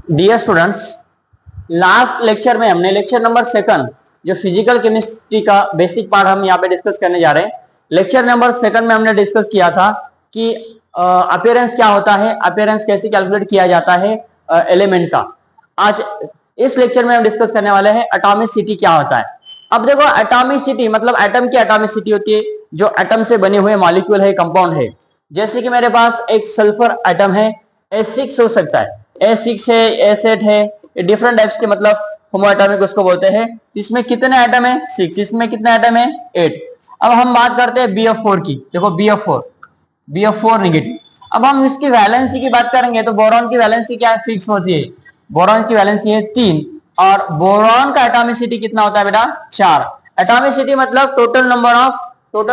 Dear students, last lecture में हमने lecture number second जो फिजिकल केमिस्ट्री का बेसिक पार्ट हम यहाँ पे डिस्कस करने जा रहे हैं। लेक्चर नंबर सेकंड में हमने डिस्कस किया था कि अपीयरेंस क्या होता है, अपीयरेंस कैसे कैलकुलेट किया जाता है एलिमेंट का। आज इस लेक्चर में हम डिस्कस करने वाले हैं एटॉमिसिटी क्या होता है। अब देखो, एटॉमिसिटी मतलब एटम की एटॉमिसिटी होती है जो एटम से बने हुए मॉलिक्यूल है, कंपाउंड है। जैसे कि मेरे पास एक सल्फर एटम है, S6 हो सकता है, S6 है, S8 है, डिफरेंट टाइप्स के मतलब होमोएटॉमिक उसको बोलते हैं। इसमें कितने एटम है? 6। इसमें कितने एटम है? 8। अब हम बात करते हैं BF4 की। देखो BF4 नेगेटिव। अब हम इसकी वैलेंसी की बात करेंगे तो बोरॉन की वैलेंसी क्या फिक्स होती है? बोरॉन की वैलेंसी है 3 और बोरॉन का एटॉमिसिटी कितना होता है बेटा? 4। एटॉमिसिटी मतलब टोटल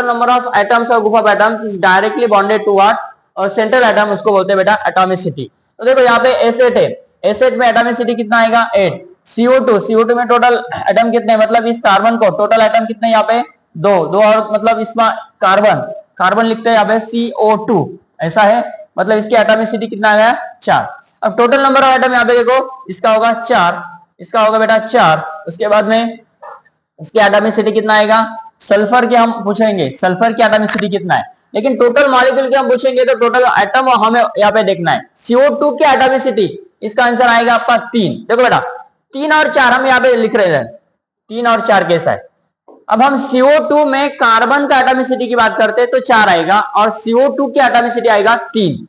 नंबर ऑफ एटम्स और group of atoms is directly bonded to what? और सेंट्रल एटम, उसको बोलते हैं बेटा एटॉमिसिटी। तो देखो यहाँ पे S8 है, S8 में एटॉमिसिटी कितना आएगा? 8। CO2 में टोटल एटम कितने, मतलब इस कार्बन को टोटल एटम कितने यहाँ पे? 2 और मतलब इसमें कार्बन लिखते हैं यहाँ पे CO2, ऐसा है। मतलब इसकी एटॉमिसिटी कितना आ गया? 4। अब टोटल नंबर ऑफ एटम यहाँ पे देखो, इसका होगा 4, इसका होगा बेटा 4। उसके बाद में इसकी एटॉमिसिटी कितना आएगा? सल्फर की हम पूछेंगे, सल्फर की एटॉमिसिटी कितना है, लेकिन टोटल मॉलिक्यूल की हम पूछेंगे तो टोटल एटम हमें यहाँ पे देखना है। CO2 की एटॉमिसिटी, इसका आंसर आएगा आपका 3। देखो बेटा 3 और 4 हम यहाँ पे लिख रहे हैं, 3 और 4 कैसा है। अब हम CO2 में कार्बन का एटॉमिसिटी की बात करते हैं तो 4 आएगा और CO2 की एटॉमिसिटी आएगा 3।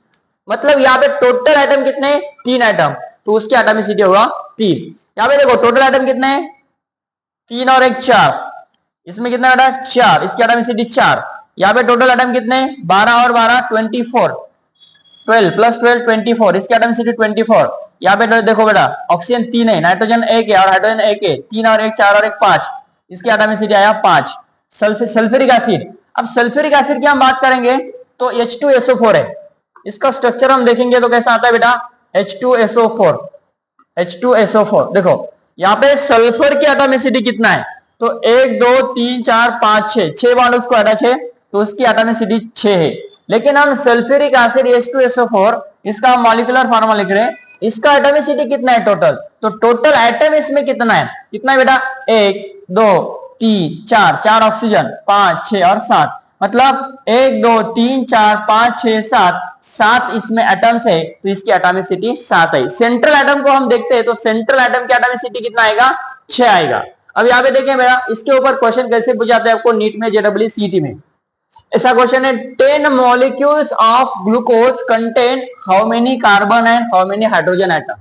मतलब यहाँ पे टोटल एटम कितने? 3 एटम, तो उसकी एटॉमिसिटी होगा 3। यहाँ पे देखो टोटल एटम कितने? 3 और 1 4। इसमें कितना बेटा? 4। इसकी एटॉमिसिटी 4। यहाँ पे टोटल एटम कितने? 12 और 12 24, 12 प्लस 12 24। इसकी एटॉमिसिटी 24। यहाँ पे देखो बेटा ऑक्सीजन 3 है, नाइट्रोजन 1 है और हाइड्रोजन 1 है। 3 और 1 4 और 1 5। इसकी एटॉमिसिटी आया 5। सल्फ्यूरिक एसिड, अब सल्फ्यूरिक एसिड की हम बात करेंगे तो H2SO4 है। इसका स्ट्रक्चर हम देखेंगे तो कैसा आता है बेटा? H2SO4। H2SO4 देखो यहाँ पे सल्फर की एटॉमिसिटी कितना है? तो 1 2 3 4 5 6 बॉन्ड उसको अटैच है, तो उसकी एटॉमिसिटी 6 है। लेकिन हम सल्फ्यूरिक एसिड H2SO4 इसका मॉलिक्यूलर फार्मूला लिख रहे हैं, इसका एटॉमिसिटी कितना है टोटल? तो टोटल एटम इसमें कितना है? कितना है बेटा? 1 2 3 4, 4 ऑक्सीजन, 5 6 और 7। मतलब 1 2 3 4 5 6 7, 7 इसमें एटम्स है, तो इसकी एटॉमिसिटी 7 है। सेंट्रल एटम को हम देखते हैं तो सेंट्रल एटम की एटॉमिसिटी कितना आएगा? 6 आएगा। अब यहाँ पे देखें मेरा, इसके ऊपर क्वेश्चन कैसे पूछाते हैं आपको नीट में, JEE CET में। ऐसा क्वेश्चन है, 10 molecules of glucose contain how many carbon and how many hydrogen atom.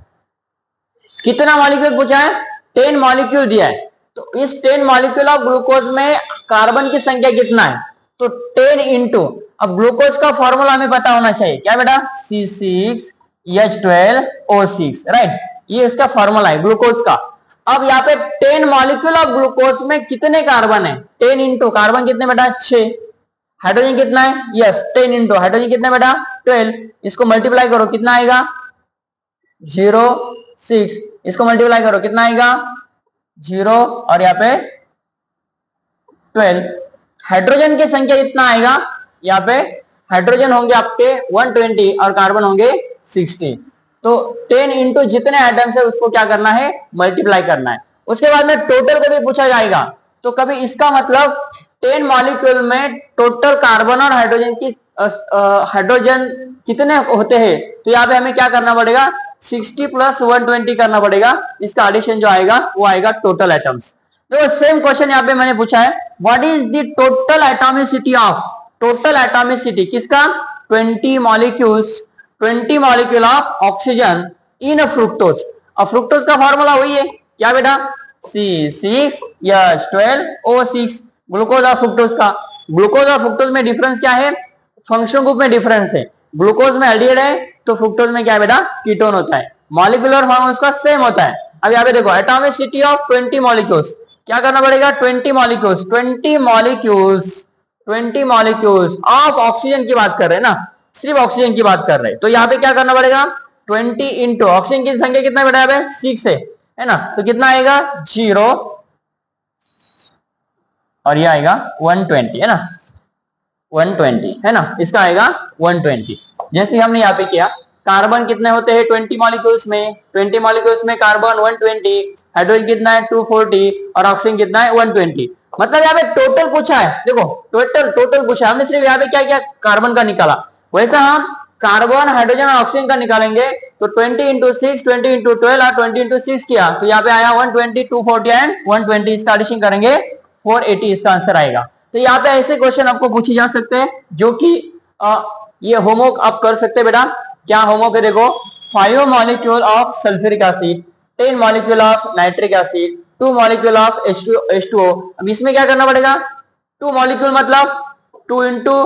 कितना मॉलिक्यूल पूछा है? 10 मॉलिक्यूल दिया है, तो इस 10 मॉलिक्यूल ऑफ ग्लूकोज में कार्बन की संख्या कितना है? तो 10 इंटू, अब ग्लूकोज का फॉर्मूला हमें पता होना चाहिए, क्या बेटा? C6H12O6, right. ये इसका फॉर्मूला है ग्लूकोज का। अब यहाँ पे 10 मॉलिक्यूल ऑफ ग्लूकोज में कितने कार्बन है? 10 इंटू कार्बन कितने बेटा? 6। हाइड्रोजन कितना है? यस 10 इंटू हाइड्रोजन कितने बेटा? 12। इसको मल्टीप्लाई करो कितना आएगा? 0 6। इसको मल्टीप्लाई करो कितना आएगा? 0 और यहाँ पे 12। हाइड्रोजन की संख्या कितना आएगा? यहाँ पे हाइड्रोजन होंगे आपके 120 और कार्बन होंगे 60। तो 10 इंटू जितने आइटम्स है उसको क्या करना है? मल्टीप्लाई करना है। उसके बाद में टोटल कभी पूछा जाएगा तो कभी इसका मतलब 10 मॉलिक्यूल में टोटल कार्बन और हाइड्रोजन की हाइड्रोजन कितने होते हैं, तो यहाँ पे हमें क्या करना पड़ेगा? 60 प्लस 120 करना पड़ेगा। इसका एडिशन जो आएगा वो आएगा टोटल एटम्स। तो सेम क्वेश्चन यहाँ पे मैंने पूछा है, what is the total atomicity of, total atomicity किसका? 20 molecules, 20 molecule of oxygen in fructose. अब फ्रुक्टोज का फॉर्मूला वही है, क्या बेटा? C6H12O6, ग्लूकोज और फ्रुक्टोज का। ग्लूकोज और फ्रुक्टोज में डिफरेंस क्या है? फंक्शन ग्रुप में डिफरेंस है। ग्लूकोज में एल्डिहाइड है तो फ्रुक्टोज में क्या है बेटा? कीटोन होता है। मॉलिक्यूलर फॉर्मूला उसका सेम होता है। अब यहाँ पे देखो एटॉमिसिटी ऑफ 20 मॉलिक्यूल्स, क्या करना पड़ेगा? 20 molecules, 20 molecules, 20 molecules of oxygen की बात कर रहे हैं ना, सिर्फ ऑक्सीजन की बात कर रहे हैं। तो यहाँ पे क्या करना पड़ेगा? 20 इंटू ऑक्सीजन की संख्या कितना बेटा? यहाँ पे 6 है ना, तो कितना आएगा? 0 और ये आएगा 120, है ना, 120 है ना, इसका आएगा 120। जैसे हमने यहाँ पे किया कार्बन कितने होते हैं 20 मॉलिक्यूल्स में, 20 मॉलिक्यूल्स में कार्बन 120, हाइड्रोजन कितना है 240 और ऑक्सीजन कितना है 120। मतलब यहाँ पे टोटल पूछा है, देखो टोटल पूछा है, हमने सिर्फ यहाँ पे क्या किया कार्बन का निकाला। वैसा हम कार्बन हाइड्रोजन और ऑक्सीजन का निकालेंगे तो 20 इंटू 6, 20 इंटू 12 और 20 इंटू 6 किया तो यहाँ पे आया 120, 240 एंड 120। इसका एडिशन करेंगे 480 इसका आंसर आएगा। तो यहाँ पे ऐसे क्वेश्चन आपको पूछे जा सकते हैं जो कि ये होमवर्क आप कर सकते हैं बेटा। क्या होमवर्क है देखो, 5 molecule of sulphuric acid, 10 molecule of nitric acid, 2 molecule of H2O। अब इसमें क्या करना पड़ेगा, 2 मॉलिक्यूल मतलब 2 इंटू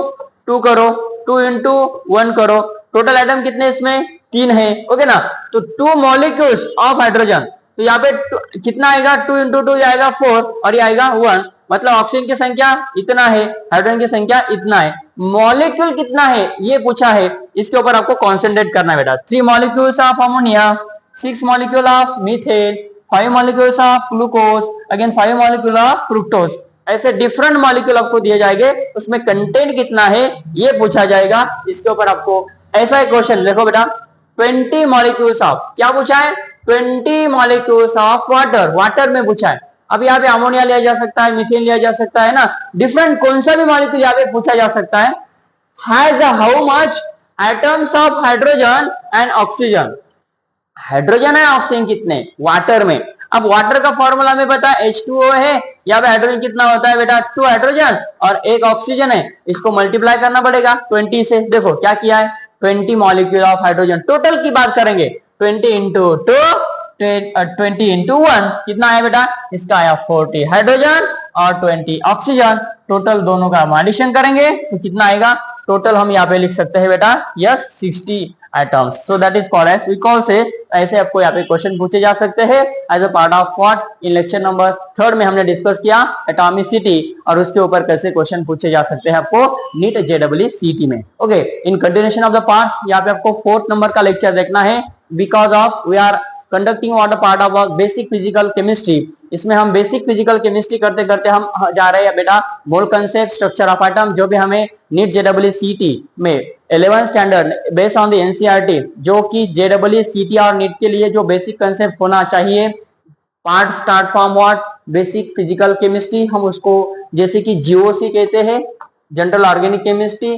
2 करो, 2 इंटू 1 करो, टोटल आइटम कितने इसमें 3 है, ओके ना। तो 2 मॉलिक्यूल्स ऑफ हाइड्रोजन, तो यहाँ पे कितना आएगा 2 इंटू 2 आएगा 4 और ये आएगा 1, मतलब ऑक्सीजन की संख्या इतना है, हाइड्रोजन की संख्या इतना है, मॉलिक्यूल कितना है ये पूछा है, इसके ऊपर आपको कॉन्सेंट्रेट करना है बेटा। 3 molecules of ammonia, 6 molecule of methane, 5 molecules of glucose, again 5 molecule of fructose. ऐसे डिफरेंट मॉलिक्यूल आपको दिए जाएंगे, उसमें कंटेंट कितना है ये पूछा जाएगा। इसके ऊपर आपको ऐसा एक क्वेश्चन देखो बेटा, 20 मॉलिक्यूल्स ऑफ, क्या पूछा है 20 मॉलिक्यूल्स ऑफ वाटर, वाटर में पूछा है। अब यहाँ पे अमोनिया लिया जा सकता है, मीथेन लिया जा सकता है ना, डिफरेंट कौन सा भी मॉलिक्यूल यहाँ पे पूछा जा सकता है। Has how much atoms of hydrogen and oxygen, hydrogen है ऑक्सीजन कितने वाटर में। अब वाटर का फॉर्मूला में पता है H2O है, यहाँ पे हाइड्रोजन कितना होता है बेटा 2 हाइड्रोजन और 1 ऑक्सीजन है, इसको मल्टीप्लाई करना पड़ेगा 20 से। देखो क्या किया है 20 मॉलिक्यूल ऑफ हाइड्रोजन, टोटल की बात करेंगे 20 इंटू 2 20 इंटू 1 कितना आया बेटा, इसका आया 40 हाइड्रोजन और 20 ऑक्सीजन, टोटल दोनों का हम एडिशन करेंगे तो कितना आएगा, टोटल हम यहाँ पे लिख सकते हैं बेटा yes 60 atoms. So that is called as we call से। ऐसे आपको यहाँ पे क्वेश्चन पूछे जा सकते हैं as a part of what, in lecture number 3 में हमने डिस्कस किया एटॉमिसिटी और उसके ऊपर कैसे क्वेश्चन पूछे जा सकते हैं आपको नीट JEE में। Okay, in continuation of the parts यहाँ पे आपको 4th नंबर का लेक्चर देखना है, because of we are conducting what a part of basic physical chemistry. इसमें हम बेसिक फिजिकल केमिस्ट्री करते करते हम जा रहे हैं बेटा मोल कंसेप्ट, स्ट्रक्चर ऑफ एटम, जो भी हमें नीट JEE में 11th standard based on the NCERT, जो कि JEE और नीट के लिए जो बेसिक कंसेप्ट होना चाहिए। Part start from what basic physical chemistry, हम उसको जैसे कि GOC कहते हैं जनरल ऑर्गेनिक केमिस्ट्री,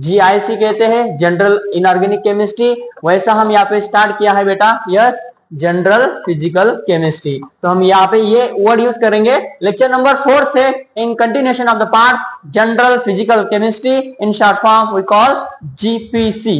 GIC कहते हैं जनरल इनऑर्गेनिक केमिस्ट्री, वैसा हम यहाँ पे स्टार्ट किया है बेटा यस जनरल फिजिकल केमिस्ट्री। तो हम यहाँ पे ये वर्ड यूज करेंगे लेक्चर नंबर 4 से in continuation of the part general physical chemistry, in short form we call GPC।